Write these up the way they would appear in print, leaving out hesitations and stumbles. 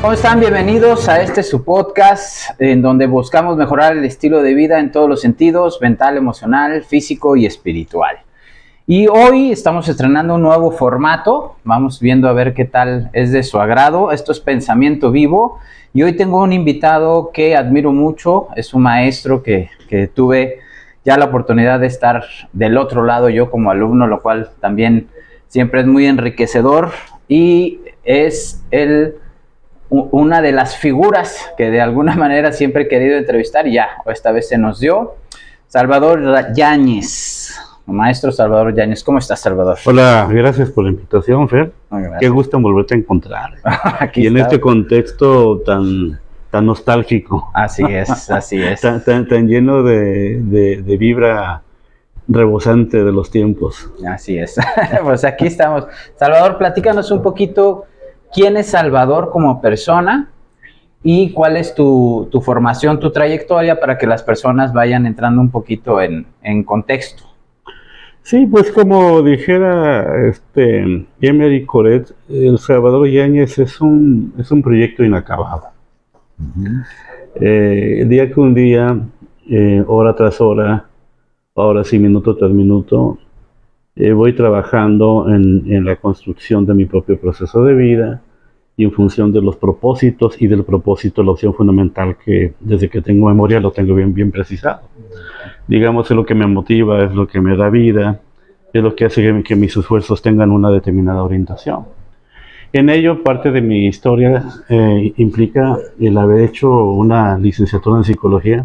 ¿Cómo están? Bienvenidos a su podcast en donde buscamos mejorar el estilo de vida en todos los sentidos, mental, emocional, físico y espiritual. Y hoy estamos estrenando un nuevo formato, vamos viendo a ver qué tal es de su agrado. Esto es Pensamiento Vivo y hoy tengo un invitado que admiro mucho, es un maestro que tuve ya la oportunidad de estar del otro lado yo como alumno, lo cual también siempre es muy enriquecedor y es una de las figuras que de alguna manera siempre he querido entrevistar y ya, esta vez se nos dio. Salvador Yáñez, maestro Salvador Yáñez. ¿Cómo estás, Salvador? Hola, gracias por la invitación, Fer. Qué gusto en volverte a encontrar. Aquí y en está. este contexto tan nostálgico. Así es, así es. tan lleno de vibra rebosante de los tiempos. Así es. Pues aquí estamos. Salvador, platícanos un poquito. ¿Quién es Salvador como persona y cuál es tu formación, tu trayectoria para que las personas vayan entrando un poquito en contexto? Sí, pues como dijera Emery Coret, el Salvador Yáñez es un proyecto inacabado. Día con día, hora tras hora, ahora sí, minuto tras minuto, voy trabajando en la construcción de mi propio proceso de vida y en función de los propósitos y del propósito, la opción fundamental que desde que tengo memoria lo tengo bien precisado. Digamos, es lo que me motiva, es lo que me da vida, es lo que hace que mis esfuerzos tengan una determinada orientación. En ello, parte de mi historia implica el haber hecho una licenciatura en psicología,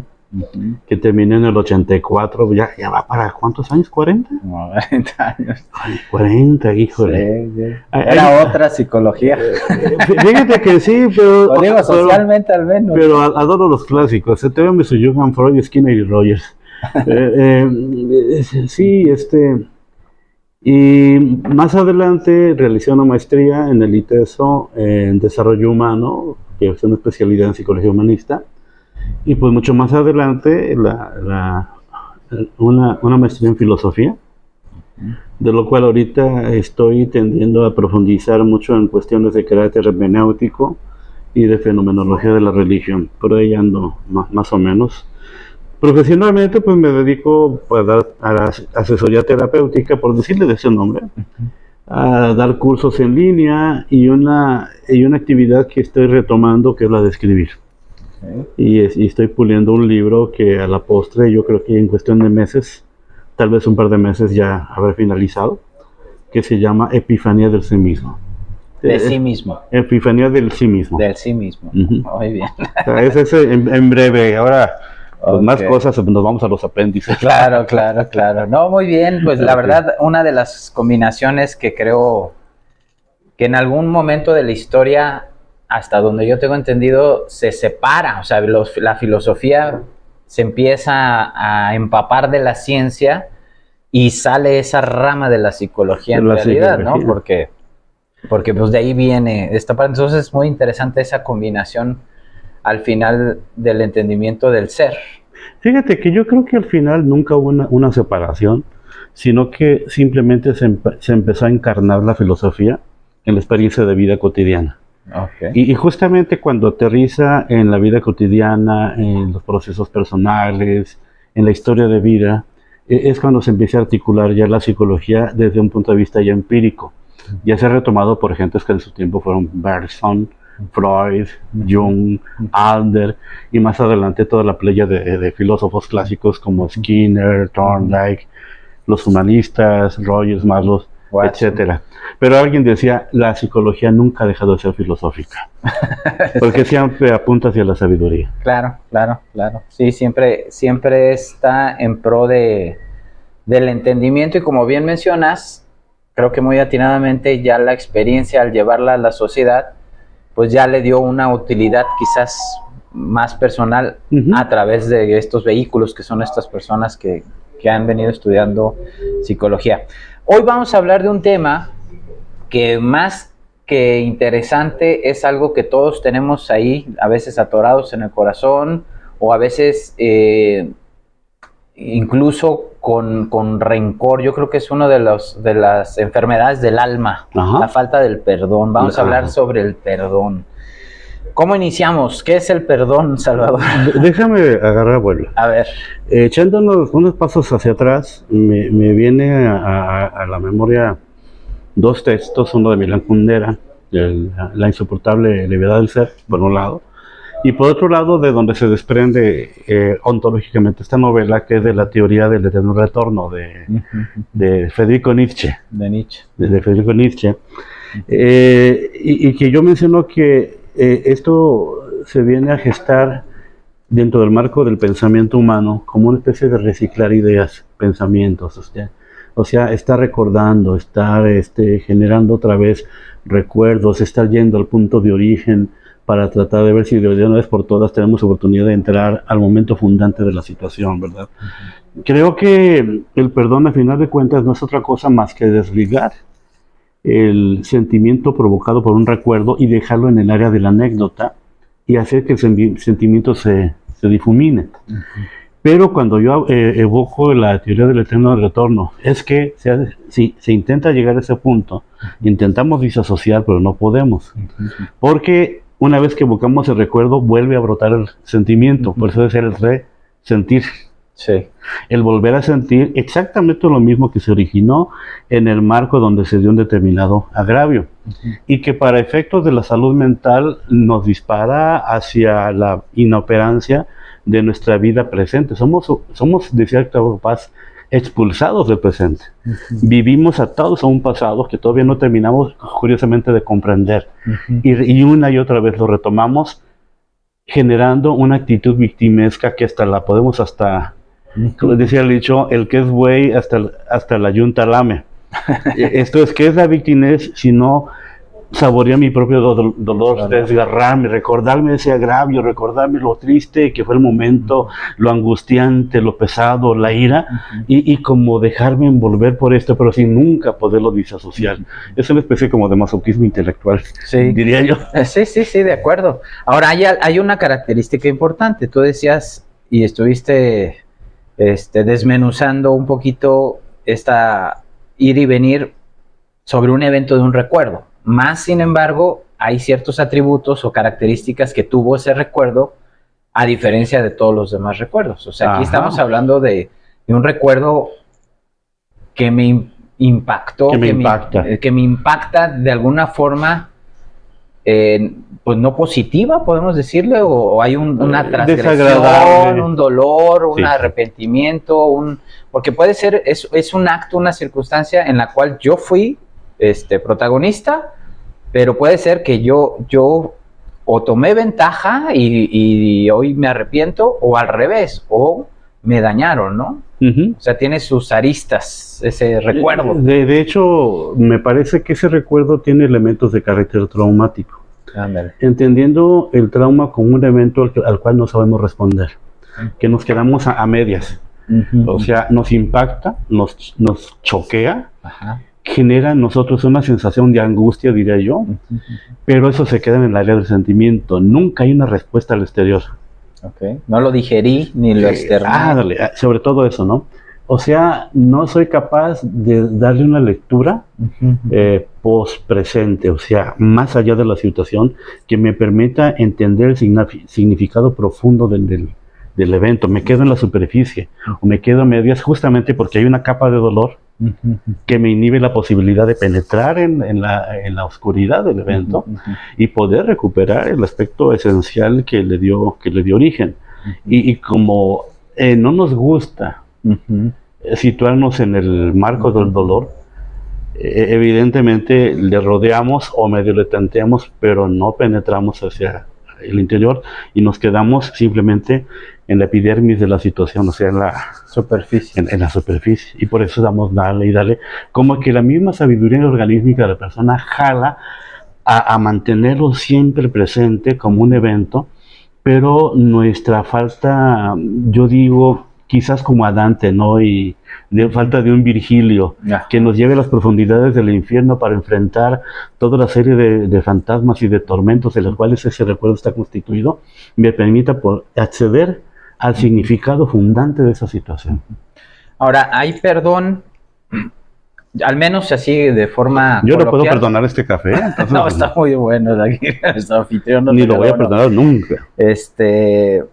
que terminé en el 84, ya va para ¿cuántos años? ¿40? Como 40 años. Ay, 40, híjole. Sí. Era otra psicología. Fíjate que sí, pero... Lo digo socialmente al menos. Pero adoro los clásicos. Te su Johann Freud, Skinner y Rogers. Sí, y más adelante realicé una maestría en el ITESO en Desarrollo Humano, que es una especialidad en Psicología Humanista. Y pues mucho más adelante una maestría en filosofía, de lo cual ahorita estoy tendiendo a profundizar mucho en cuestiones de carácter hermenéutico y de fenomenología de la religión. Por ahí ando más o menos. Profesionalmente pues me dedico a la asesoría terapéutica, por decirle de ese nombre, a dar cursos en línea y una actividad que estoy retomando, que es la de escribir. Y estoy puliendo un libro que a la postre yo creo que en cuestión de meses, tal vez un par de meses ya habré finalizado, que se llama Epifanía del sí mismo. De sí mismo. Epifanía del sí mismo. Del sí mismo. Muy bien. O sea, es en breve. Ahora, pues más cosas, nos vamos a los apéndices. Claro. No, muy bien. Pues la verdad, una de las combinaciones que creo que en algún momento de la historia, hasta donde yo tengo entendido, se separa, o sea, la filosofía se empieza a empapar de la ciencia y sale esa rama de la psicología en realidad, ¿no? Porque pues de ahí viene esta parte. Entonces es muy interesante esa combinación al final del entendimiento del ser. Fíjate que yo creo que al final nunca hubo una separación, sino que simplemente se empezó a encarnar la filosofía en la experiencia de vida cotidiana. Okay. Y justamente cuando aterriza en la vida cotidiana, en los procesos personales, en la historia de vida, es cuando se empieza a articular ya la psicología desde un punto de vista ya empírico. Ya se ha retomado por gentes que en su tiempo fueron Bergson, Freud, Jung, Adler, y más adelante toda la playa de filósofos clásicos como Skinner, Thorndike, los humanistas, Rogers, Maslow, etcétera. Pero alguien decía, la psicología nunca ha dejado de ser filosófica, porque siempre apunta hacia la sabiduría. Claro. Sí, siempre está en pro del entendimiento y como bien mencionas, creo que muy atinadamente ya la experiencia al llevarla a la sociedad, pues ya le dio una utilidad quizás más personal a través de estos vehículos que son estas personas que han venido estudiando psicología. Hoy vamos a hablar de un tema que más que interesante es algo que todos tenemos ahí, a veces atorados en el corazón o a veces incluso con rencor. Yo creo que es uno de las enfermedades del alma, la falta del perdón. Vamos a hablar sobre el perdón. ¿Cómo iniciamos? ¿Qué es el perdón, Salvador? Déjame agarrar vuelo. A ver. Echándonos unos pasos hacia atrás, me viene a la memoria dos textos, uno de Milán Kundera, La insoportable levedad del ser, por un lado, y por otro lado, de donde se desprende ontológicamente esta novela, que es de la teoría del eterno retorno de Friedrich Nietzsche. De Nietzsche. De Friedrich Nietzsche. Y que yo menciono que esto se viene a gestar dentro del marco del pensamiento humano como una especie de reciclar ideas, pensamientos. O sea, estar recordando, estar generando otra vez recuerdos, estar yendo al punto de origen para tratar de ver si de una vez por todas tenemos oportunidad de entrar al momento fundante de la situación, ¿verdad? Creo que el perdón, al final de cuentas, no es otra cosa más que desligar el sentimiento provocado por un recuerdo y dejarlo en el área de la anécdota y hacer que el sentimiento se difumine. Pero cuando yo evoco la teoría del eterno retorno, es que si se intenta llegar a ese punto, intentamos disasociar, pero no podemos. Porque una vez que evocamos el recuerdo, vuelve a brotar el sentimiento. Por eso es el resentir. Sí. El volver a sentir exactamente lo mismo que se originó en el marco donde se dio un determinado agravio. Y que para efectos de la salud mental nos dispara hacia la inoperancia de nuestra vida presente. Somos de cierta paz, expulsados del presente. Vivimos atados a un pasado que todavía no terminamos, curiosamente, de comprender. Y una y otra vez lo retomamos, generando una actitud victimesca que la podemos como decía el dicho, el que es güey hasta la yunta lame. Esto es, ¿qué es la victimez si no saborear mi propio dolor, desgarrarme, recordarme ese agravio, recordarme lo triste que fue el momento, lo angustiante, lo pesado, la ira, y como dejarme envolver por esto, pero sin nunca poderlo disasociar. Es una especie como de masoquismo intelectual, sí, diría yo. Sí, de acuerdo. Ahora, hay una característica importante. Tú decías, y estuviste desmenuzando un poquito esta ir y venir sobre un evento de un recuerdo. Más, sin embargo, hay ciertos atributos o características que tuvo ese recuerdo a diferencia de todos los demás recuerdos. O sea, aquí estamos hablando de un recuerdo que me impactó, que me impacta de alguna forma, pues no positiva, podemos decirle, o hay una transgresión, un dolor, un arrepentimiento, porque puede ser, es un acto, una circunstancia en la cual yo fui protagonista, pero puede ser que yo o tomé ventaja y hoy me arrepiento, o al revés, o me dañaron, ¿no? O sea, tiene sus aristas ese recuerdo. De hecho, me parece que ese recuerdo tiene elementos de carácter traumático. Ándale. Entendiendo el trauma como un evento al cual no sabemos responder, que nos quedamos a medias. O sea, nos impacta, nos choquea, genera en nosotros una sensación de angustia, diría yo, pero eso se queda en el área del sentimiento. Nunca hay una respuesta al exterior. No lo digerí ni lo externé. Sobre todo eso, ¿no? O sea, no soy capaz de darle una lectura post-presente, o sea, más allá de la situación, que me permita entender el significado profundo del evento. Me quedo en la superficie, o me quedo a medias, justamente porque hay una capa de dolor que me inhibe la posibilidad de penetrar en la oscuridad del evento y poder recuperar el aspecto esencial que le dio origen. Y como no nos gusta situarnos en el marco del dolor, evidentemente le rodeamos o medio le tanteamos, pero no penetramos hacia el interior y nos quedamos simplemente en la epidermis de la situación, o sea, en la superficie. En la superficie. Y por eso damos dale y dale, como que la misma sabiduría organística de la persona jala a mantenerlo siempre presente como un evento, pero nuestra falta, yo digo, quizás como a Dante, ¿no? Y de falta de un Virgilio que nos lleve a las profundidades del infierno para enfrentar toda la serie de fantasmas y de tormentos de los cuales ese recuerdo está constituido, me permita acceder al significado fundante de esa situación. Ahora, hay perdón Al menos así de forma Yo no puedo coloquial. perdonar este café. Entonces, No, está muy bueno. Nuestro anfitrión nos ni lo voy a regaló uno. perdonar nunca.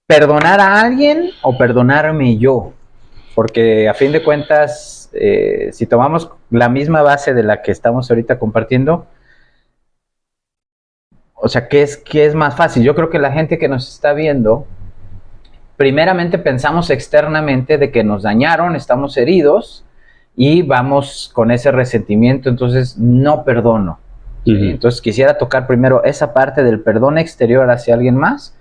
¿Perdonar a alguien o perdonarme yo? Porque a fin de cuentas, si tomamos la misma base de la que estamos ahorita compartiendo, o sea, qué es más fácil? Yo creo que la gente que nos está viendo, primeramente pensamos externamente de que nos dañaron, estamos heridos y vamos con ese resentimiento, entonces no perdono. ¿Sí? Entonces quisiera tocar primero esa parte del perdón exterior hacia alguien más,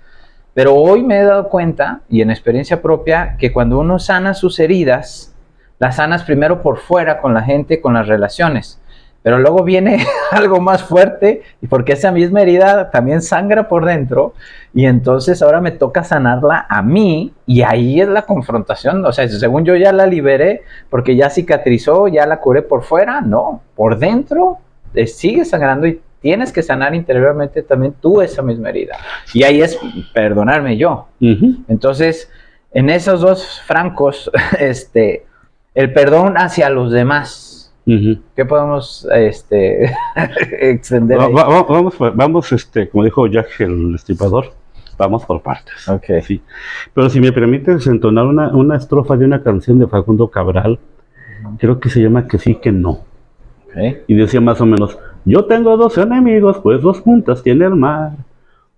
pero hoy me he dado cuenta, y en experiencia propia, que cuando uno sana sus heridas, las sanas primero por fuera con la gente, con las relaciones, pero luego viene algo más fuerte, y porque esa misma herida también sangra por dentro, y entonces ahora me toca sanarla a mí, y ahí es la confrontación. O sea, según yo ya la liberé, porque ya cicatrizó, ya la curé por fuera, no, por dentro sigue sangrando y tienes que sanar interiormente también tú esa misma herida. Y ahí es perdonarme yo. Entonces, en esos dos francos, el perdón hacia los demás. ¿Qué podemos extender ahí? Vamos, como dijo Jack el Destripador, vamos por partes. Okay. Sí. Pero si me permites entonar una estrofa de una canción de Facundo Cabral, creo que se llama Que sí, que no. Okay. Y decía más o menos: yo tengo dos enemigos, pues dos puntas tiene el mar.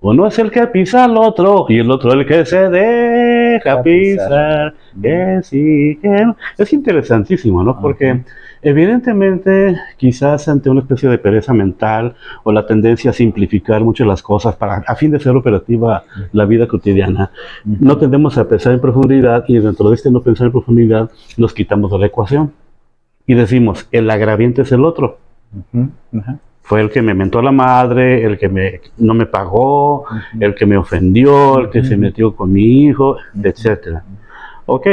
Uno es el que pisa al otro y el otro el que se deja pisar. Que sí, que no. Es interesantísimo, ¿no? Porque evidentemente quizás ante una especie de pereza mental o la tendencia a simplificar mucho las cosas a fin de ser operativa la vida cotidiana, no tendemos a pensar en profundidad, y dentro de este no pensar en profundidad nos quitamos de la ecuación y decimos: el agraviante es el otro. Fue el que me mentó a la madre, el que no me pagó, el que me ofendió, el que se metió con mi hijo, etc. Ok,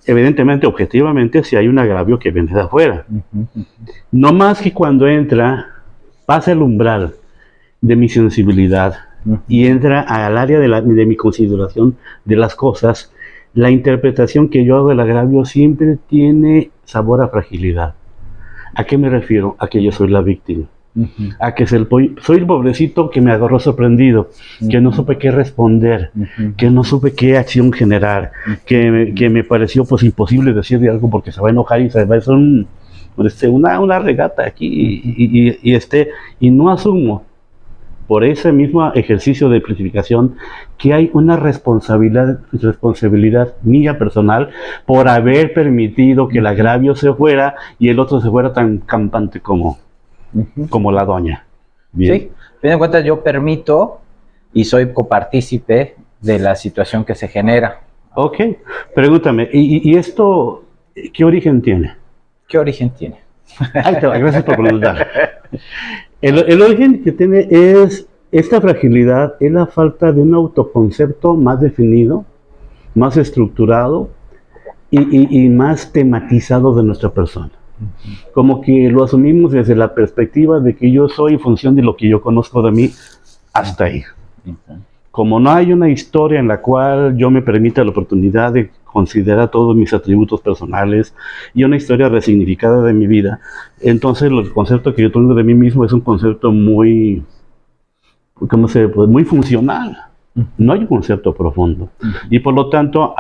evidentemente, objetivamente, si hay un agravio que viene de afuera. No más que cuando pasa el umbral de mi sensibilidad y entra al área de mi consideración de las cosas, la interpretación que yo hago del agravio siempre tiene sabor a fragilidad. ¿A qué me refiero? A que yo soy la víctima. A que soy el pobrecito que me agarró sorprendido, que no supe qué responder, que no supe qué acción generar, que me pareció pues imposible decirle algo porque se va a enojar y se va a hacer una regata aquí y no asumo por ese mismo ejercicio de amplificación que hay una responsabilidad mía personal por haber permitido que el agravio se fuera y el otro se fuera tan campante como la doña. Bien. Sí, ten en cuenta, yo permito y soy copartícipe de la situación que se genera. Ok, pregúntame, ¿y esto qué origen tiene? ¿Qué origen tiene? Ahí te va, gracias por preguntar. El origen que tiene es esta fragilidad, es la falta de un autoconcepto más definido, más estructurado y más tematizado de nuestra persona. Como que lo asumimos desde la perspectiva de que yo soy en función de lo que yo conozco de mí, hasta ahí. Como no hay una historia en la cual yo me permita la oportunidad de considerar todos mis atributos personales y una historia resignificada de mi vida, entonces el concepto que yo tengo de mí mismo es un concepto muy, muy funcional. No hay un concepto profundo. Y por lo tanto,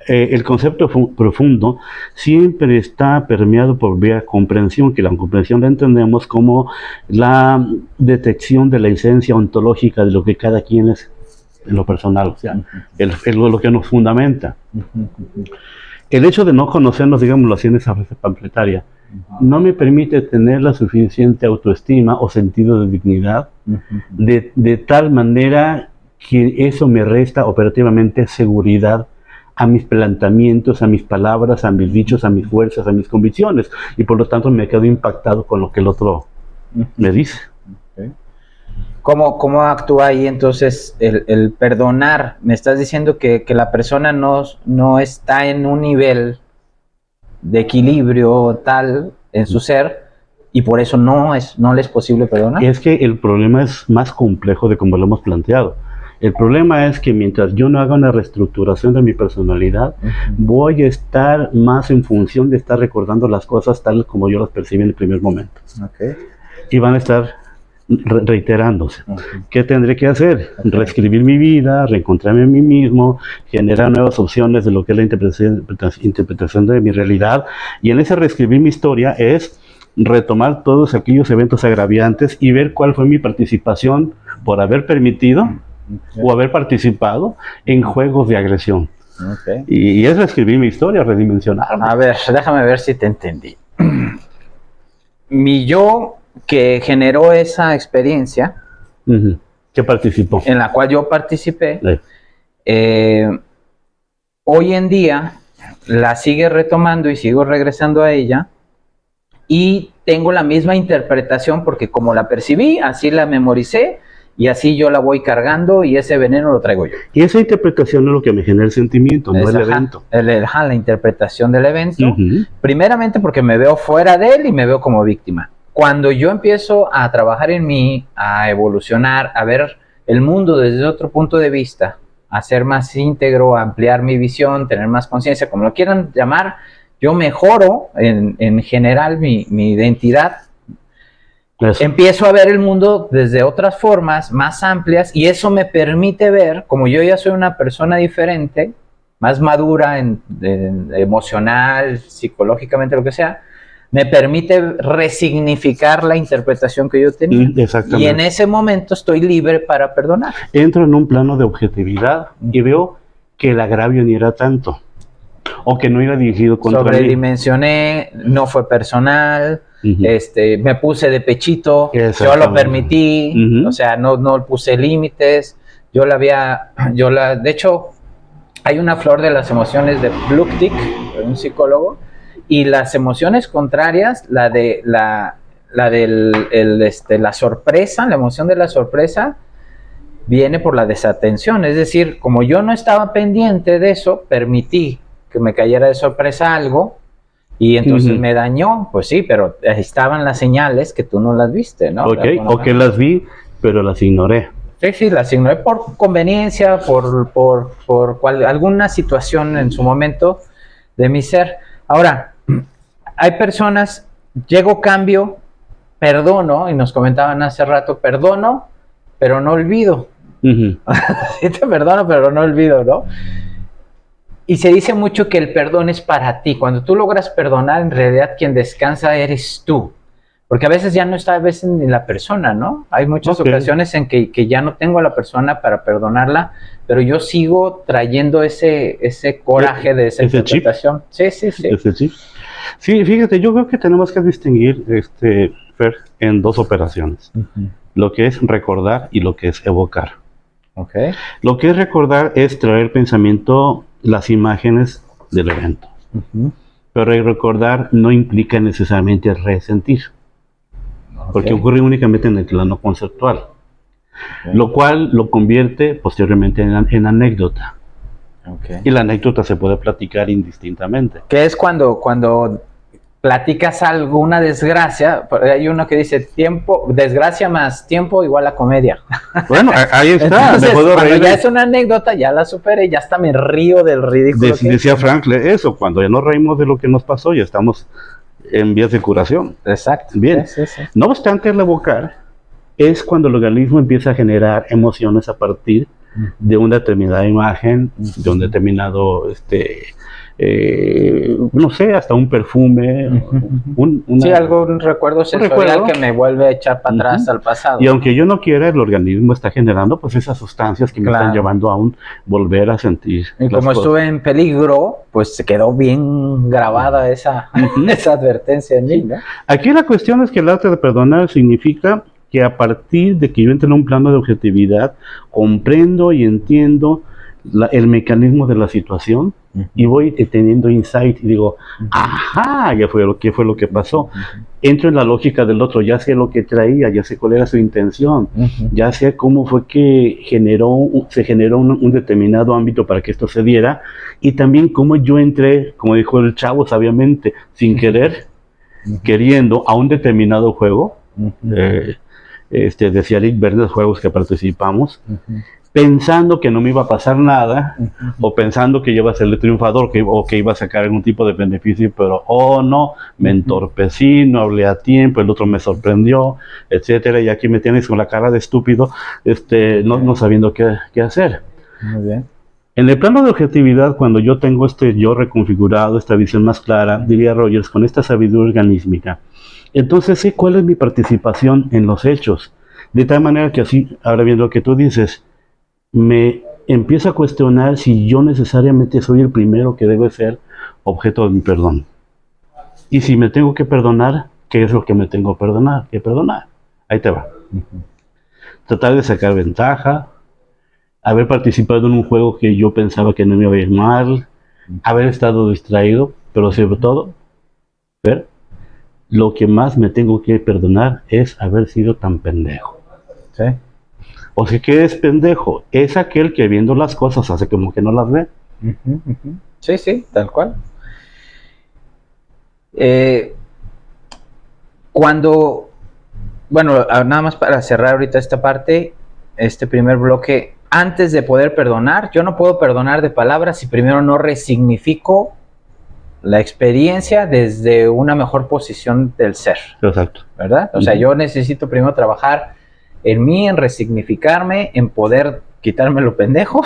el concepto profundo siempre está permeado por vía comprensión, que la comprensión la entendemos como la detección de la esencia ontológica de lo que cada quien es en lo personal, o sea, lo que nos fundamenta. El hecho de no conocernos, digámoslo así, en esa fase pampletaria, no me permite tener la suficiente autoestima o sentido de dignidad, de tal manera que eso me resta operativamente seguridad a mis planteamientos, a mis palabras, a mis dichos, a mis fuerzas, a mis convicciones, y por lo tanto me quedo impactado con lo que el otro me dice. ¿Cómo actúa ahí entonces el perdonar? Me estás diciendo que la persona no está en un nivel de equilibrio tal en su ser, y por eso no le es posible perdonar. Es que el problema es más complejo de como lo hemos planteado. El problema es que mientras yo no haga una reestructuración de mi personalidad, voy a estar más en función de estar recordando las cosas tal como yo las percibí en el primer momento. Y van a estar reiterándose. ¿Qué tendré que hacer? Reescribir mi vida, reencontrarme a mí mismo, generar nuevas opciones de lo que es la interpretación de mi realidad. Y en ese reescribir mi historia es retomar todos aquellos eventos agraviantes y ver cuál fue mi participación por haber permitido o haber participado en juegos de agresión. Y es reescribir mi historia, redimensionarla. A ver, déjame ver si te entendí. Mi yo que generó esa experiencia, que participó, en la cual yo participé, sí. Hoy en día la sigue retomando y sigo regresando a ella y tengo la misma interpretación porque como la percibí, así la memoricé y así yo la voy cargando y ese veneno lo traigo yo. Y esa interpretación es lo que me genera el sentimiento, no el evento. La interpretación del evento, primeramente porque me veo fuera de él y me veo como víctima. Cuando yo empiezo a trabajar en mí, a evolucionar, a ver el mundo desde otro punto de vista, a ser más íntegro, a ampliar mi visión, tener más conciencia, como lo quieran llamar, yo mejoro en general mi identidad. Eso. Empiezo a ver el mundo desde otras formas más amplias y eso me permite ver, como yo ya soy una persona diferente, más madura emocional, psicológicamente, lo que sea, me permite resignificar la interpretación que yo tenía. Exactamente. Y en ese momento estoy libre para perdonar. Entro en un plano de objetividad y veo que el agravio ni era tanto, o que no iba dirigido contra mí. Sobredimensioné, no fue personal. Me puse de pechito, yo lo permití, o sea, no puse límites, de hecho, hay una flor de las emociones de Plutchik, un psicólogo, y las emociones contrarias, la sorpresa, la emoción de la sorpresa, viene por la desatención, es decir, como yo no estaba pendiente de eso, permití que me cayera de sorpresa algo, y entonces me dañó, pues sí, pero estaban las señales que tú no las viste, ¿no? O que las vi, pero las ignoré. Sí, las ignoré por conveniencia, por alguna situación en su momento de mi ser. Ahora, hay personas, llego, cambio, perdono, y nos comentaban hace rato, perdono, pero no olvido. Sí te perdono, pero no olvido, ¿no? Y se dice mucho que el perdón es para ti. Cuando tú logras perdonar, en realidad quien descansa eres tú. Porque a veces ya no está a veces ni la persona, ¿no? Hay muchas ocasiones en que ya no tengo a la persona para perdonarla, pero yo sigo trayendo ese coraje de esa interpretación. Sí. Sí, fíjate, yo creo que tenemos que distinguir, Fer, en dos operaciones. Lo que es recordar y lo que es evocar. Lo que es recordar es traer pensamiento las imágenes del evento. Pero el recordar no implica necesariamente resentir, porque ocurre únicamente en el plano conceptual, lo cual lo convierte posteriormente en anécdota. Y la anécdota se puede platicar indistintamente. ¿Qué es cuando platicas alguna desgracia? Hay uno que dice desgracia más tiempo igual a comedia. Bueno, ahí está. Entonces, cuando ya es una anécdota, ya la superé, ya hasta me río del ridículo. Decía Frankl eso, cuando ya nos reímos de lo que nos pasó, ya estamos en vías de curación. Exacto. Bien. Sí. No obstante, el evocar es cuando el organismo empieza a generar emociones a partir de una determinada imagen, de un determinado no sé, hasta un perfume, algún recuerdo sensorial que me vuelve a echar para atrás al pasado. Y aunque yo no quiera, el organismo está generando pues esas sustancias que me están llevando a volver a sentir. Y como estuve en peligro, pues se quedó bien grabada esa advertencia en mí, ¿no? Aquí la cuestión es que el arte de perdonar significa que a partir de que yo entre en un plano de objetividad, comprendo y entiendo el mecanismo de la situación, y voy teniendo insight y digo, ajá, ya fue lo que pasó. Entro en la lógica del otro, ya sé lo que traía, ya sé cuál era su intención, ya sé cómo fue que se generó un determinado ámbito para que esto se diera, y también cómo yo entré, como dijo el chavo sabiamente, sin querer, queriendo, a un determinado juego. Decía Rick Verne, los juegos que participamos, pensando que no me iba a pasar nada, o pensando que yo iba a ser el triunfador, o que iba a sacar algún tipo de beneficio, pero no, me entorpecí, no hablé a tiempo, el otro me sorprendió, etcétera, y aquí me tienes con la cara de estúpido, no sabiendo qué hacer. Muy bien. En el plano de objetividad, cuando yo tengo este yo reconfigurado, esta visión más clara, diría Rogers, con esta sabiduría organísmica, entonces sé cuál es mi participación en los hechos, de tal manera que así, ahora bien lo que tú dices, me empiezo a cuestionar si yo necesariamente soy el primero que debe ser objeto de mi perdón. Y si me tengo que perdonar, ¿qué es lo que me tengo que perdonar? Ahí te va. Tratar de sacar ventaja, haber participado en un juego que yo pensaba que no me iba a ir mal, haber estado distraído, pero sobre todo, ver, lo que más me tengo que perdonar es haber sido tan pendejo. Sí. O sea, ¿qué es pendejo? Es aquel que viendo las cosas hace como que no las ve. Sí, tal cual. Nada más para cerrar ahorita esta parte, este primer bloque, antes de poder perdonar, yo no puedo perdonar de palabras si primero no resignifico la experiencia desde una mejor posición del ser. Exacto. ¿Verdad? O sea, yo necesito primero trabajar en mí, en resignificarme, en poder quitarme lo pendejo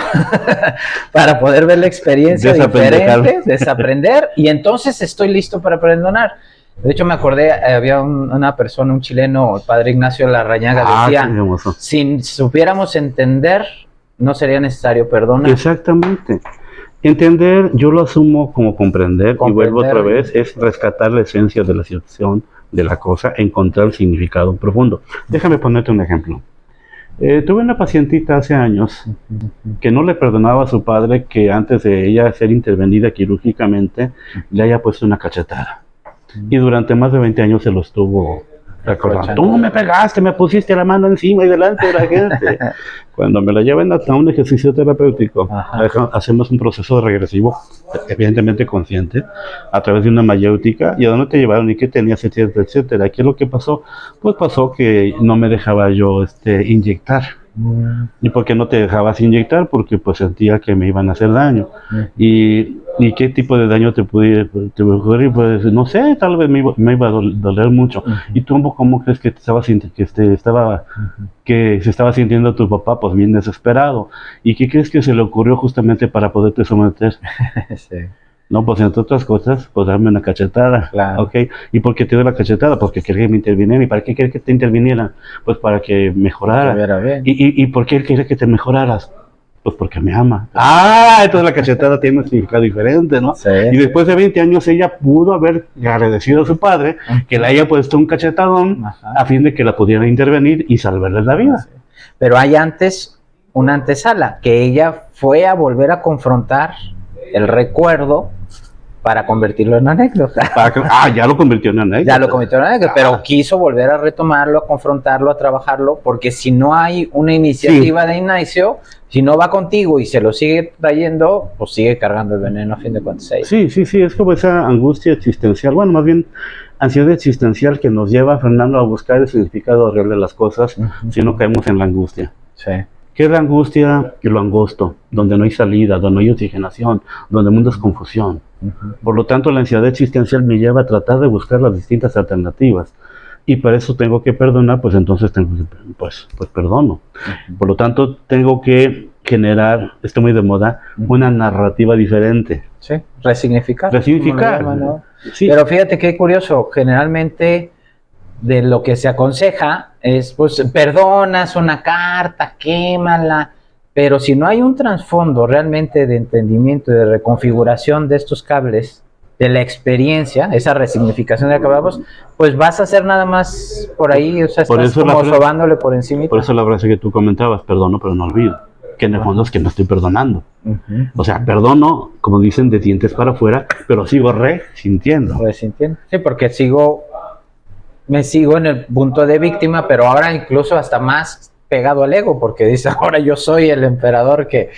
para poder ver la experiencia diferente, desaprender, y entonces estoy listo para perdonar. De hecho, me acordé, había una persona, un chileno, el padre Ignacio Larrañaga, decía, si supiéramos entender, no sería necesario perdonar. Exactamente. Entender, yo lo asumo como comprender, y vuelvo otra vez, es rescatar la esencia de la situación, de la cosa, encontrar el significado profundo. Déjame ponerte un ejemplo. Tuve una pacientita hace años que no le perdonaba a su padre que antes de ella ser intervenida quirúrgicamente le haya puesto una cachetada. Y durante más de 20 años se lo estuvo recordando. Tú me pegaste, me pusiste la mano encima y delante de la gente. Cuando me la llevan a un ejercicio terapéutico, hacemos un proceso regresivo, evidentemente consciente, a través de una mayéutica, y a dónde te llevaron y qué tenías, etcétera, etcétera. ¿Qué es lo que pasó? Pues pasó que no me dejaba yo inyectar. ¿Y por qué no te dejabas inyectar? Porque pues sentía que me iban a hacer daño. ¿Y qué tipo de daño te pudiera ocurrir? Pues no sé, tal vez me iba a doler mucho. ¿Y tú cómo crees que que se estaba sintiendo tu papá? Pues bien desesperado. ¿Y qué crees que se le ocurrió justamente para poderte someter? Sí. No, pues entre otras cosas, pues darme una cachetada. Claro. ¿Ok? ¿Y por qué te doy la cachetada? Porque quería que me interviniera. ¿Y para qué quería que te interviniera? Pues para que mejorara. ¿Y por qué él quería que te mejoraras? Pues porque me ama. Entonces la cachetada tiene un significado diferente, ¿no? Sí. Y después de 20 años ella pudo haber agradecido a su padre que le haya puesto un cachetadón a fin de que la pudiera intervenir y salvarle la vida. Sí. Pero hay antes una antesala, que ella fue a volver a confrontar el recuerdo para convertirlo en anécdota. Ya lo convirtió en anécdota. Ya lo convirtió en anécdota, pero quiso volver a retomarlo, a confrontarlo, a trabajarlo, porque si no hay una iniciativa de inicio, si no va contigo y se lo sigue trayendo, pues sigue cargando el veneno a fin de cuentas. Sí, es como esa angustia existencial, bueno, más bien ansiedad existencial que nos lleva, Fernando, a buscar el significado real de las cosas, si no caemos en la angustia. Sí. ¿Qué es la angustia? Que lo angosto, donde no hay salida, donde no hay oxigenación, donde el mundo es confusión. Por lo tanto, la ansiedad existencial me lleva a tratar de buscar las distintas alternativas. Y para eso tengo que perdonar, pues entonces pues perdono. Por lo tanto, tengo que generar, está muy de moda, una narrativa diferente. Sí, resignificar. Resignificar. ¿No? Sí. Pero fíjate qué curioso, generalmente de lo que se aconseja es, pues, perdonas una carta, quémala, pero si no hay un trasfondo realmente de entendimiento y de reconfiguración de estos cables, de la experiencia, esa resignificación de la que hablamos, pues vas a hacer nada más por ahí, o sea, estás como sobándole por encima. Por eso la frase que tú comentabas, perdono pero no olvido, que en el fondo es que no estoy perdonando. O sea, perdono, como dicen, de dientes para afuera, pero sigo resintiendo. Sí, porque me sigo en el punto de víctima, pero ahora incluso hasta más pegado al ego, porque dice, ahora yo soy el emperador que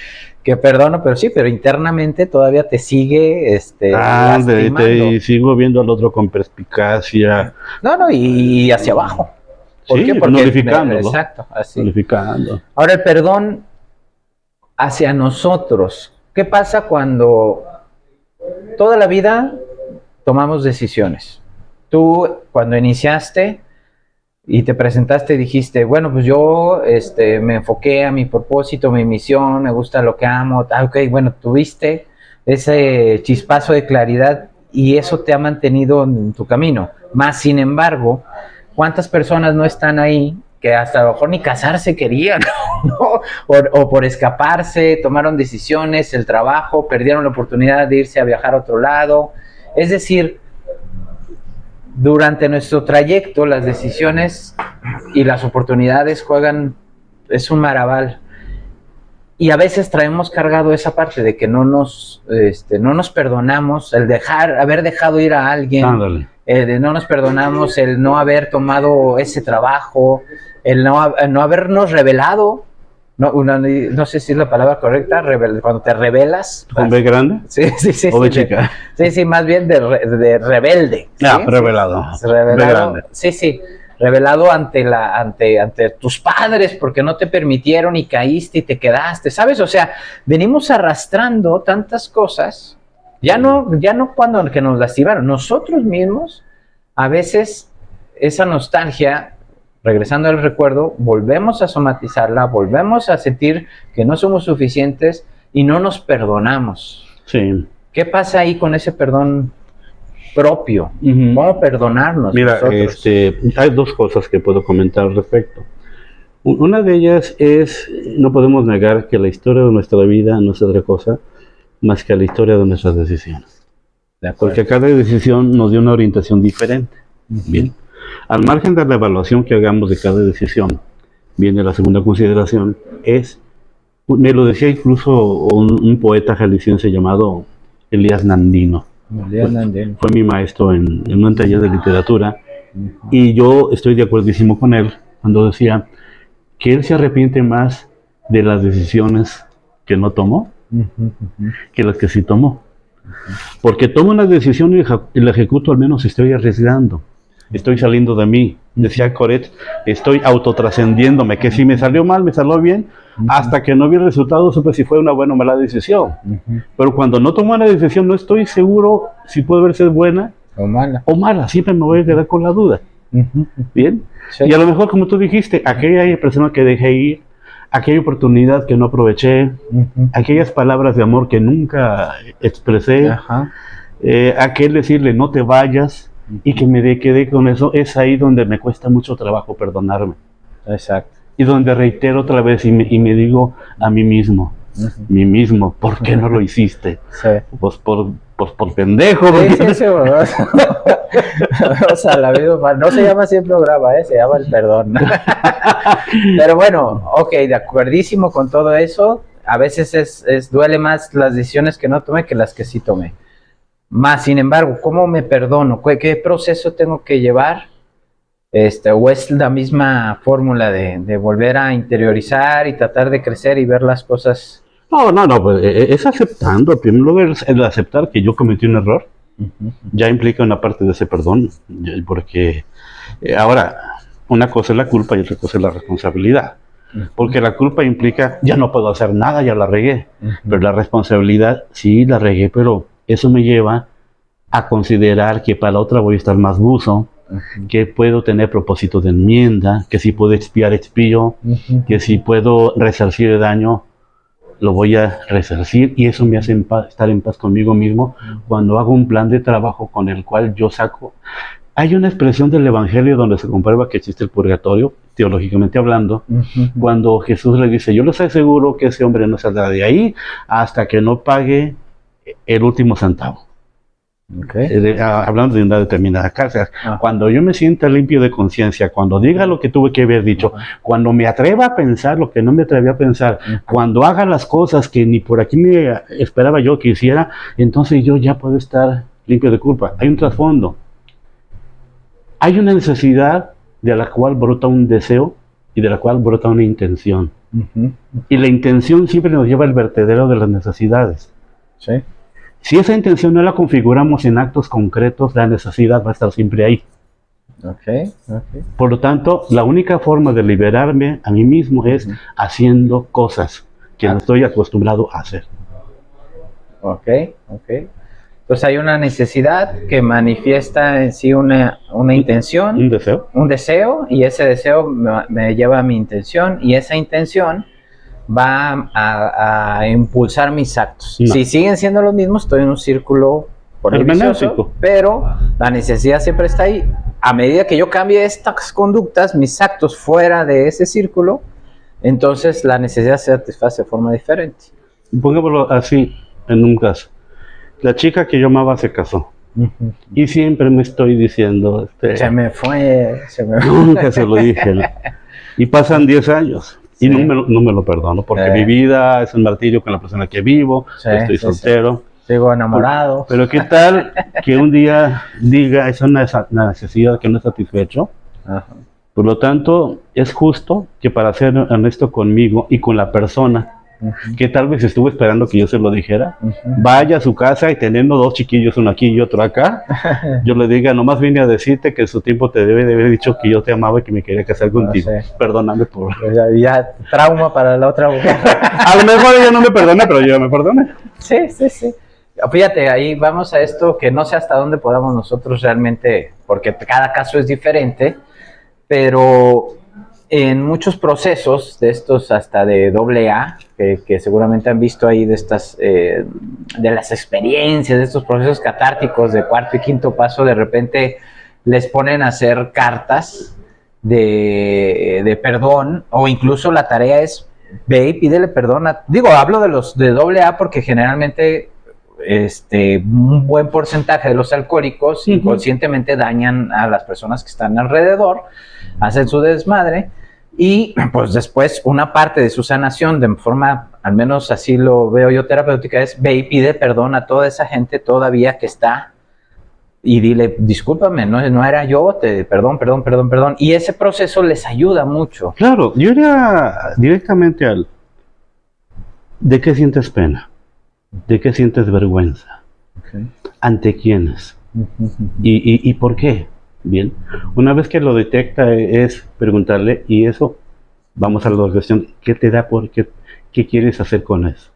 perdono, pero internamente todavía te sigue lastimando. Y sigo viendo al otro con perspicacia. Y hacia abajo. ¿Por qué? Porque nulificándolo. Exacto, así. Nulificando. Ahora el perdón hacia nosotros. ¿Qué pasa cuando toda la vida tomamos decisiones? Tú, cuando iniciaste y te presentaste, dijiste, bueno, pues yo me enfoqué a mi propósito, mi misión, me gusta lo que amo. Ok, bueno, tuviste ese chispazo de claridad y eso te ha mantenido en tu camino. Más sin embargo, ¿cuántas personas no están ahí que hasta a lo mejor ni casarse querían, ¿no? O por escaparse, tomaron decisiones, el trabajo, perdieron la oportunidad de irse a viajar a otro lado? Es decir, durante nuestro trayecto, las decisiones y las oportunidades juegan, es un maraval. Y a veces traemos cargado esa parte de que no nos perdonamos, el haber dejado ir a alguien, no nos perdonamos el no haber tomado ese trabajo, el no habernos revelado. No sé si es la palabra correcta, cuando te rebelas. ¿Con B grande? Sí. ¿O B chica? Sí, más bien de rebelde. Revelado. Revelado. Sí. Revelado ante tus padres porque no te permitieron y caíste y te quedaste, ¿sabes? O sea, venimos arrastrando tantas cosas, ya no cuando que nos lastimaron, nosotros mismos, a veces esa nostalgia, regresando al recuerdo, volvemos a somatizarla, volvemos a sentir que no somos suficientes y no nos perdonamos. Sí. ¿Qué pasa ahí con ese perdón propio? ¿Cómo perdonarnos? Mira, nosotros? hay dos cosas que puedo comentar al respecto. Una de ellas es, no podemos negar que la historia de nuestra vida no es otra cosa más que la historia de nuestras decisiones. Porque cada decisión nos dio una orientación diferente. Bien. Al margen de la evaluación que hagamos de cada decisión, viene la segunda consideración, me lo decía incluso un poeta jalisciense llamado Elías Nandino. Fue mi maestro en un taller de literatura, y yo estoy de acuerdísimo con él cuando decía que él se arrepiente más de las decisiones que no tomó que las que sí tomó. Porque tomo una decisión y la ejecuto, al menos estoy arriesgando. Estoy saliendo de mí. Decía Coret, estoy autotrascendiéndome, que si me salió mal, me salió bien, hasta que no vi el resultado, supe si fue una buena o mala decisión. Pero cuando no tomo una decisión, no estoy seguro si puede ser buena o mala. Siempre me voy a quedar con la duda. ¿Bien? Sí. Y a lo mejor, como tú dijiste, aquella persona que dejé ir, aquella oportunidad que no aproveché, aquellas palabras de amor que nunca expresé, aquel decirle no te vayas, y que me quedé con eso, es ahí donde me cuesta mucho trabajo perdonarme. Exacto. Y donde reitero otra vez y me digo a mí mismo, ¿por qué no lo hiciste? Sí. Pues por pendejo. Sí, o sea, la vida no se llama así el programa, se llama el perdón. Pero bueno, ok, de acuerdísimo con todo eso. A veces duele más las decisiones que no tomé que las que sí tomé. Más, sin embargo, ¿cómo me perdono? ¿Qué proceso tengo que llevar? ¿O es la misma fórmula de volver a interiorizar y tratar de crecer y ver las cosas? No, pues es aceptando. Primero el aceptar que yo cometí un error, ya implica una parte de ese perdón, porque ahora, una cosa es la culpa y otra cosa es la responsabilidad. Porque la culpa implica, ya no puedo hacer nada, ya la regué. Pero la responsabilidad, sí, la regué, pero eso me lleva a considerar que para la otra voy a estar más buzo, que puedo tener propósito de enmienda, que si puedo expiar, expío, que si puedo resarcir el daño, lo voy a resarcir, y eso me hace estar en paz conmigo mismo cuando hago un plan de trabajo con el cual yo saco. Hay una expresión del Evangelio donde se comprueba que existe el purgatorio, teológicamente hablando, cuando Jesús le dice, yo les aseguro que ese hombre no saldrá de ahí hasta que no pague el último centavo. Hablando de una determinada cárcel. Cuando yo me sienta limpio de conciencia, cuando diga lo que tuve que haber dicho, cuando me atreva a pensar lo que no me atreví a pensar, cuando haga las cosas que ni por aquí me esperaba yo que hiciera, entonces yo ya puedo estar limpio de culpa. Hay un trasfondo. Hay una necesidad de la cual brota un deseo y de la cual brota una intención. Y la intención siempre nos lleva al vertedero de las necesidades. Sí. Si esa intención no la configuramos en actos concretos, la necesidad va a estar siempre ahí. Por lo tanto, la única forma de liberarme a mí mismo es haciendo cosas que no estoy acostumbrado a hacer. Ok. Entonces hay una necesidad que manifiesta en sí una intención, un deseo, y ese deseo me lleva a mi intención, y esa intención va a impulsar mis actos. No. Si siguen siendo los mismos, estoy en un círculo vicioso, pero la necesidad siempre está ahí. A medida que yo cambie estas conductas, mis actos fuera de ese círculo, entonces la necesidad se satisface de forma diferente. Pongámoslo así, en un caso. La chica que yo amaba se casó. Y siempre me estoy diciendo... se me fue. Nunca se lo dije. Y pasan 10 años. Sí. Y no me lo perdono, porque mi vida es un martirio con la persona que vivo, estoy soltero. Sigo enamorado. Pero ¿qué tal que un día diga, es una necesidad que no es satisfecho? Ajá. Por lo tanto, es justo que para ser honesto conmigo y con la persona que tal vez estuvo esperando que yo se lo dijera, vaya a su casa y teniendo 2 chiquillos, uno aquí y otro acá, yo le diga, nomás vine a decirte que en su tiempo te debe de haber dicho que yo te amaba y que me quería casar contigo. No sé. Perdóname por... Ya trauma para la otra mujer. A lo mejor ella no me perdona, pero yo ya me perdoné. Sí. Fíjate, ahí vamos a esto, que no sé hasta dónde podamos nosotros realmente, porque cada caso es diferente, pero... En muchos procesos de estos hasta de AA, que seguramente han visto ahí de estas, de las experiencias, de estos procesos catárticos de 4º y 5º paso, de repente les ponen a hacer cartas de perdón, o incluso la tarea es, ve y pídele perdón. Hablo de los de AA porque generalmente un buen porcentaje de los alcohólicos inconscientemente dañan a las personas que están alrededor, hacen su desmadre. Y pues después una parte de su sanación, de forma, al menos así lo veo yo terapéutica, es ve y pide perdón a toda esa gente todavía que está y dile, discúlpame, no era yo, perdón. Y ese proceso les ayuda mucho. Claro, yo iría directamente al, ¿de qué sientes pena? ¿De qué sientes vergüenza? Okay. ¿Ante quiénes? ¿Y por qué? Bien, una vez que lo detecta es preguntarle, y eso, vamos a la cuestión, ¿qué te da? ¿Qué quieres hacer con eso?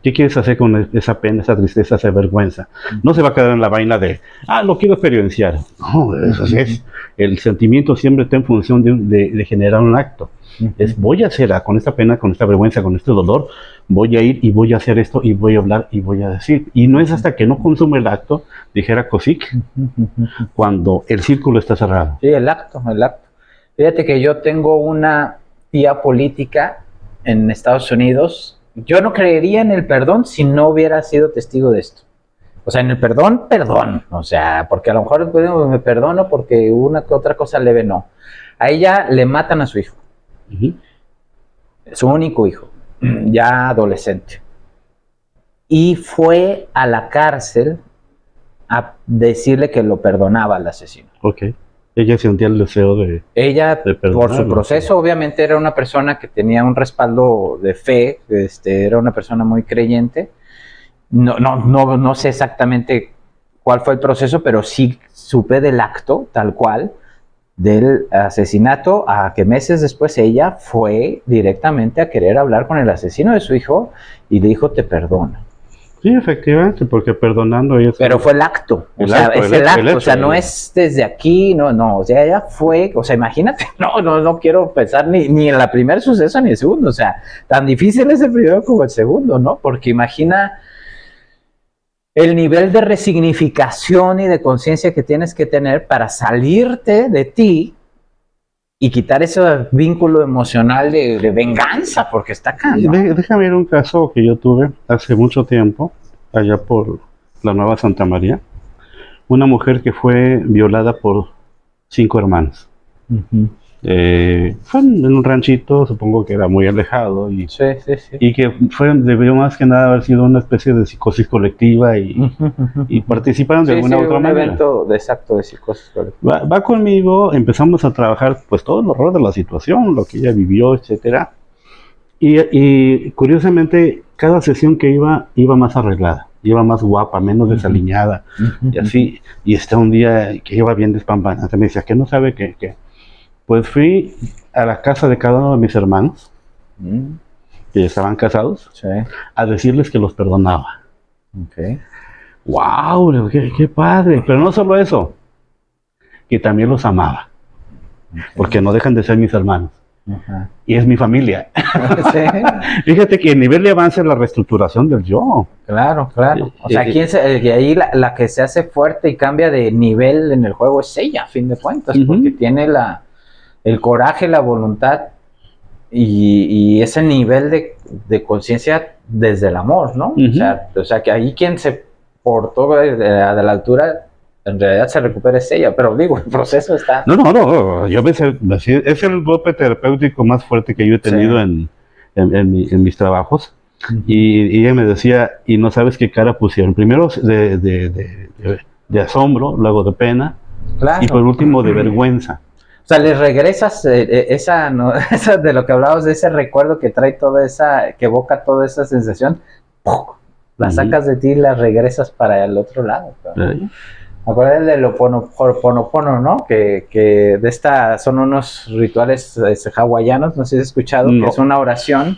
¿Qué quieres hacer con esa pena, esa tristeza, esa vergüenza? No se va a quedar en la vaina de, lo quiero experienciar. No, eso es. El sentimiento siempre está en función de generar un acto. Es, voy a hacer con esta pena, con esta vergüenza, con este dolor, voy a ir y voy a hacer esto y voy a hablar y voy a decir. Y no es hasta que no consume el acto, dijera Cosick, cuando el círculo está cerrado. Sí, el acto. Fíjate que yo tengo una tía política en Estados Unidos. Yo no creería en el perdón si no hubiera sido testigo de esto. O sea, en el perdón, o sea, porque a lo mejor me perdono porque una que otra cosa leve no. A ella le matan a su hijo. Su único hijo, ya adolescente, y fue a la cárcel a decirle que lo perdonaba al asesino. Okay. Ella sentía el deseo de por su proceso, obviamente era una persona que tenía un respaldo de fe, era una persona muy creyente. No sé exactamente cuál fue el proceso, pero sí supe del acto tal cual del asesinato, a que meses después ella fue directamente a querer hablar con el asesino de su hijo y le dijo, te perdono. Sí, efectivamente, porque perdonando ella... Pero fue el acto, o sea, no es desde aquí, no, o sea, ella fue, o sea, imagínate, no quiero pensar ni en el primer suceso ni el segundo, o sea, tan difícil es el primero como el segundo, ¿no? Porque imagina el nivel de resignificación y de conciencia que tienes que tener para salirte de ti y quitar ese vínculo emocional de venganza, porque está acá, ¿no? Déjame ver un caso que yo tuve hace mucho tiempo, allá por la Nueva Santa María. Una mujer que fue violada por 5 hermanos. Fue en un ranchito, supongo que era muy alejado, y que debió más que nada haber sido una especie de psicosis colectiva y participaron de alguna otra manera. Un evento de psicosis colectiva. Va conmigo, empezamos a trabajar pues todo el horror de la situación, lo que ella vivió, etcétera. Y curiosamente, cada sesión que iba más arreglada, iba más guapa, menos desaliñada, y así. Y un día que iba bien despampanante, me decía que no sabe qué. Pues fui a la casa de cada uno de mis hermanos que estaban casados, Sí. a decirles que los perdonaba. Ok. ¡Wow! ¡Qué padre! Pero no solo eso, que también los amaba, porque no dejan de ser mis hermanos. Ajá. Y es mi familia. Sí. Fíjate que el nivel de avance es la reestructuración del yo. Claro, claro. O sea, y ahí la que se hace fuerte y cambia de nivel en el juego es ella, a fin de cuentas, porque tiene el coraje, la voluntad y ese nivel de conciencia desde el amor, ¿no? O sea, que ahí quien se portó de la altura, en realidad se recupera es ella, pero digo, el proceso está... No, yo es el golpe terapéutico más fuerte que yo he tenido en mis trabajos. Y ella me decía, y no sabes qué cara pusieron. Primero de asombro, luego de pena, Claro. y por último de vergüenza. O sea, les regresas esa de lo que hablábamos, de ese recuerdo que trae toda esa, que evoca toda esa sensación, ¡pum! La sacas de ti y la regresas para el otro lado. Acuérdate de lo Ho'oponopono, ¿no? Que de son unos rituales hawaianos, no sé si has escuchado, que es una oración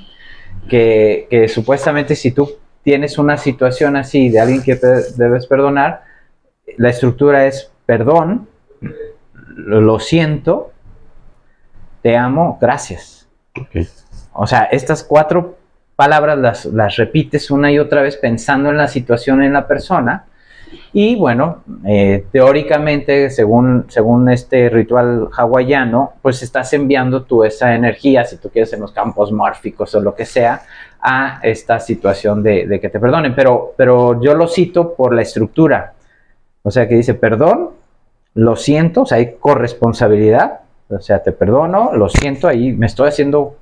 que supuestamente si tú tienes una situación así de alguien que debes perdonar, la estructura es perdón, lo siento, te amo, gracias. Okay. O sea, estas 4 palabras las repites una y otra vez pensando en la situación, en la persona. Y bueno, teóricamente, según este ritual hawaiano, pues estás enviando tú esa energía, si tú quieres, en los campos mórficos o lo que sea, a esta situación de que te perdonen. Pero yo lo cito por la estructura. O sea, que dice perdón, lo siento, o sea, hay corresponsabilidad, o sea, te perdono, lo siento, ahí me estoy haciendo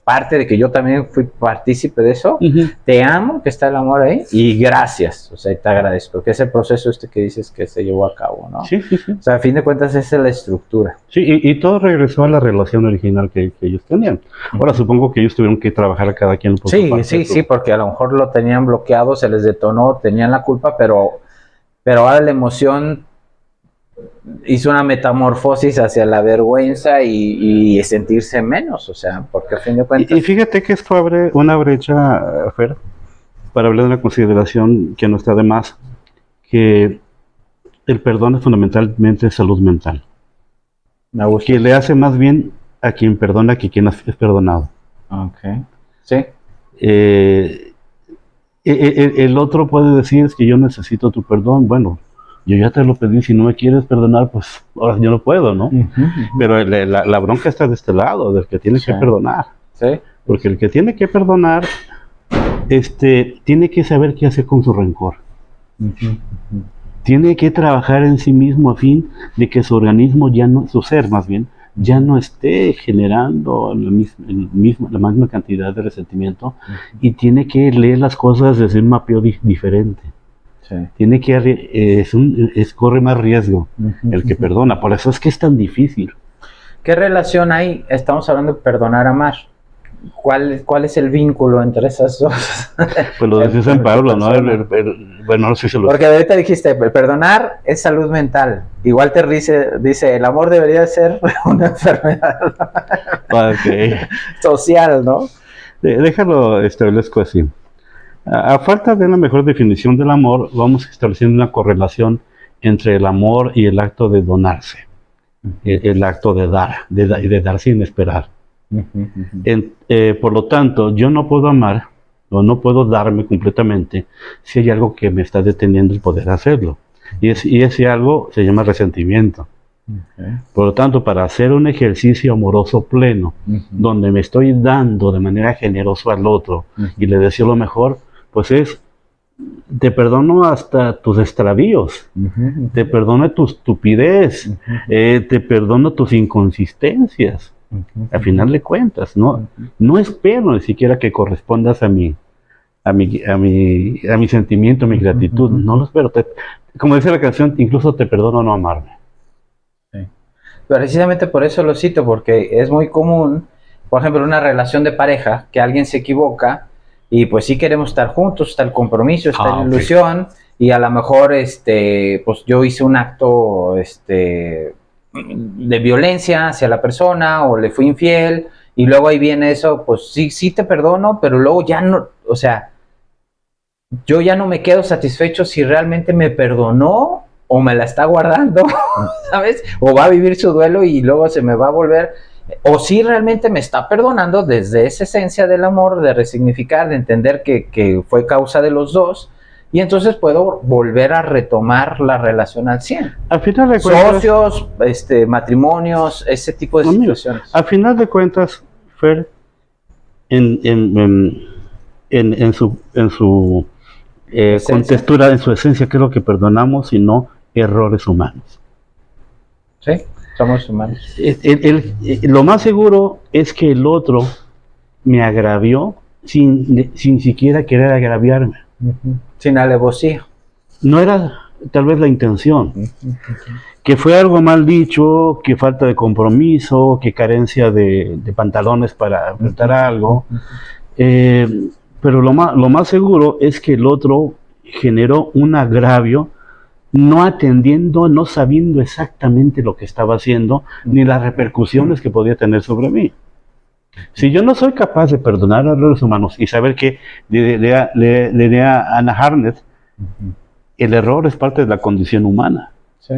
parte de que yo también fui partícipe de eso, te amo, que está el amor ahí, y gracias, o sea, te agradezco, que es el proceso que dices que se llevó a cabo, ¿no? Sí. O sea, a fin de cuentas esa es la estructura. Sí, y todo regresó a la relación original que ellos tenían. Ahora supongo que ellos tuvieron que trabajar cada quien por su parte. Sí, porque a lo mejor lo tenían bloqueado, se les detonó, tenían la culpa, pero ahora la emoción hizo una metamorfosis hacia la vergüenza y sentirse menos, o sea, porque a fin de cuentas... Y fíjate que esto abre una brecha, Fer, para hablar de una consideración que no está de más, que el perdón es fundamentalmente salud mental. Me gusta. Que le hace más bien a quien perdona que quien es perdonado. Ok, sí. El otro puede decir, es que yo necesito tu perdón, bueno, yo ya te lo pedí, si no me quieres perdonar, pues ahora yo no puedo, ¿no? Pero la bronca está de este lado, del que tiene que perdonar. Sí. Porque el que tiene que perdonar, tiene que saber qué hacer con su rencor. Tiene que trabajar en sí mismo a fin de que su organismo su ser más bien, ya no esté generando la misma cantidad de resentimiento y tiene que leer las cosas desde un mapeo diferente. Sí. Tiene que corre más riesgo el que perdona, por eso es que es tan difícil. ¿Qué relación hay? Estamos hablando de perdonar, amar. ¿Cuál es el vínculo entre esas dos? Pues lo dice San Pablo, ¿no? Bueno, no sé si lo... Porque ahorita dijiste, perdonar es salud mental. Igual te dice, el amor debería ser una enfermedad social, ¿no? Déjalo establezco así. A falta de una mejor definición del amor, vamos estableciendo una correlación entre el amor y el acto de donarse, el acto de dar, de dar sin esperar. Por lo tanto, yo no puedo amar o no puedo darme completamente si hay algo que me está deteniendo el poder hacerlo. Y ese algo se llama resentimiento. Por lo tanto, para hacer un ejercicio amoroso pleno, donde me estoy dando de manera generosa al otro y le deseo lo mejor, pues te perdono hasta tus extravíos, te perdono tu estupidez, te perdono tus inconsistencias. Al final de cuentas, no espero ni siquiera que correspondas a mi sentimiento, a mi gratitud, no lo espero. Como dice la canción, incluso te perdono no amarme. Sí. Precisamente por eso lo cito, porque es muy común, por ejemplo, en una relación de pareja, que alguien se equivoca y pues sí queremos estar juntos, está el compromiso, está la ilusión, y a lo mejor pues yo hice un acto de violencia hacia la persona o le fui infiel Y luego ahí viene eso, pues sí te perdono, pero luego ya no, o sea, yo ya no me quedo satisfecho si realmente me perdonó o me la está guardando, ¿sabes? O va a vivir su duelo y luego se me va a volver, o si realmente me está perdonando desde esa esencia del amor, de resignificar, de entender que fue causa de los dos, y entonces puedo volver a retomar la relación al 100. Al final de cuentas, Socios, matrimonios, ese tipo de situaciones. Al final de cuentas, Fer, en su contextura, en su esencia, ¿qué es lo que perdonamos? Sino errores humanos. Sí, somos humanos. Lo más seguro es que el otro me agravió sin siquiera querer agraviarme. Sin alevosía. No era tal vez la intención. Que fue algo mal dicho, que falta de compromiso, que carencia de pantalones para enfrentar algo. Pero lo más seguro es que el otro generó un agravio, no atendiendo, no sabiendo exactamente lo que estaba haciendo, ni las repercusiones que podía tener sobre mí. Si yo no soy capaz de perdonar a los humanos y saber que, le diré a Hannah Arendt, el error es parte de la condición humana. Sí.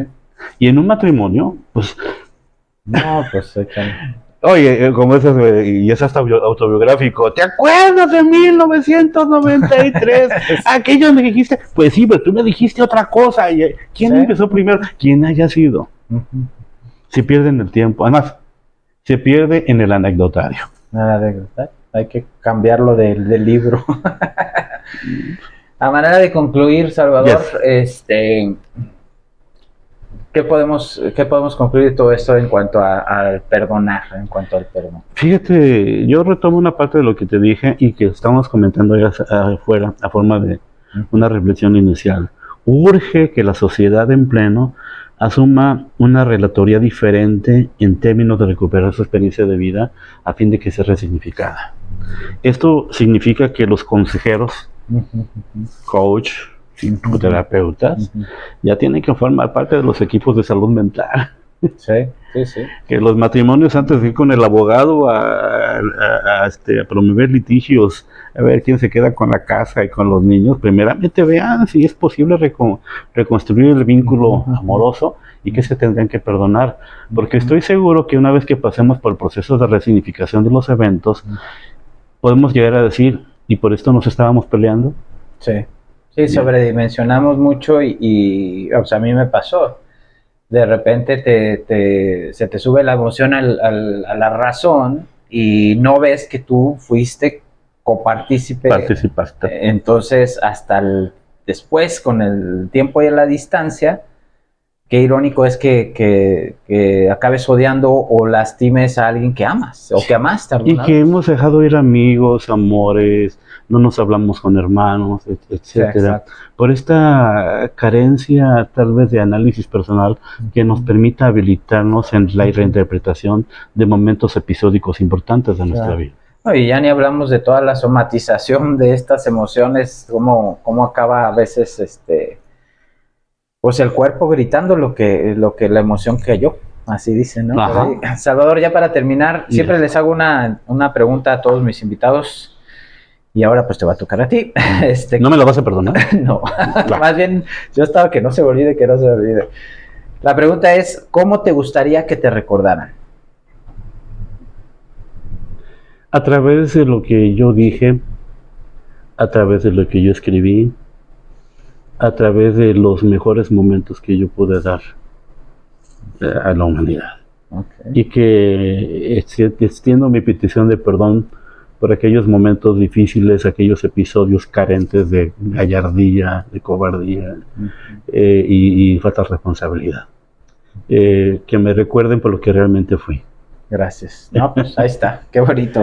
Y en un matrimonio, pues... No, pues... Oye, como eso, y es hasta autobiográfico, ¿te acuerdas de 1993? Aquello me dijiste, pues sí, pero tú me dijiste otra cosa. ¿Quién empezó primero? ¿Quién haya sido? Se pierde en el tiempo. Además, se pierde en el anecdotario. Hay que cambiarlo del libro. A manera de concluir, Salvador, ¿qué podemos concluir de todo esto en cuanto al perdonar, en cuanto al perdón? Fíjate, yo retomo una parte de lo que te dije y que estamos comentando allá afuera, a forma de una reflexión inicial. Urge que la sociedad en pleno asuma una relatoría diferente en términos de recuperar su experiencia de vida a fin de que sea resignificada. Esto significa que los consejeros, coach, psicoterapeutas, ya tienen que formar parte de los equipos de salud mental. Sí. Que los matrimonios, antes de ir con el abogado a promover litigios, a ver quién se queda con la casa y con los niños, primeramente vean si es posible reconstruir el vínculo amoroso y que se tendrían que perdonar, porque estoy seguro que una vez que pasemos por el proceso de resignificación de los eventos, podemos llegar a decir, ¿y por esto nos estábamos peleando? Sí, sobredimensionamos mucho y o sea, a mí me pasó. De repente se te sube la emoción a la razón y no ves que tú fuiste copartícipe. Participaste. Entonces, hasta después, con el tiempo y la distancia, qué irónico es que acabes odiando o lastimes a alguien que amas o que amaste. Y que hemos dejado ir amigos, amores, no nos hablamos con hermanos, etcétera, por esta carencia tal vez de análisis personal que nos permita habilitarnos en la reinterpretación de momentos episódicos importantes de nuestra vida. No, y ya ni hablamos de toda la somatización de estas emociones, cómo acaba a veces pues el cuerpo gritando lo que la emoción que yo, así dicen, ¿no? Salvador, ya para terminar, siempre les hago una pregunta a todos mis invitados. Y ahora pues te va a tocar a ti. ¿No me lo vas a perdonar? No, más bien yo estaba que no se me olvide. La pregunta es, ¿cómo te gustaría que te recordaran? A través de lo que yo dije, a través de lo que yo escribí, a través de los mejores momentos que yo pude dar a la humanidad. Y que extiendo mi petición de perdón por aquellos momentos difíciles, aquellos episodios carentes de gallardía, de cobardía y falta de responsabilidad. Que me recuerden por lo que realmente fui. Gracias. No, pues ahí está, qué bonito.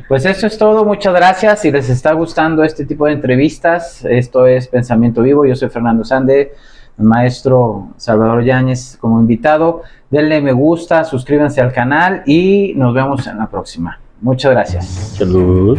Pues eso es todo, muchas gracias. Si les está gustando este tipo de entrevistas, esto es Pensamiento Vivo, yo soy Fernando Sande, el maestro Salvador Yáñez como invitado. Denle me gusta, suscríbanse al canal y nos vemos en la próxima. Muchas gracias. Salud.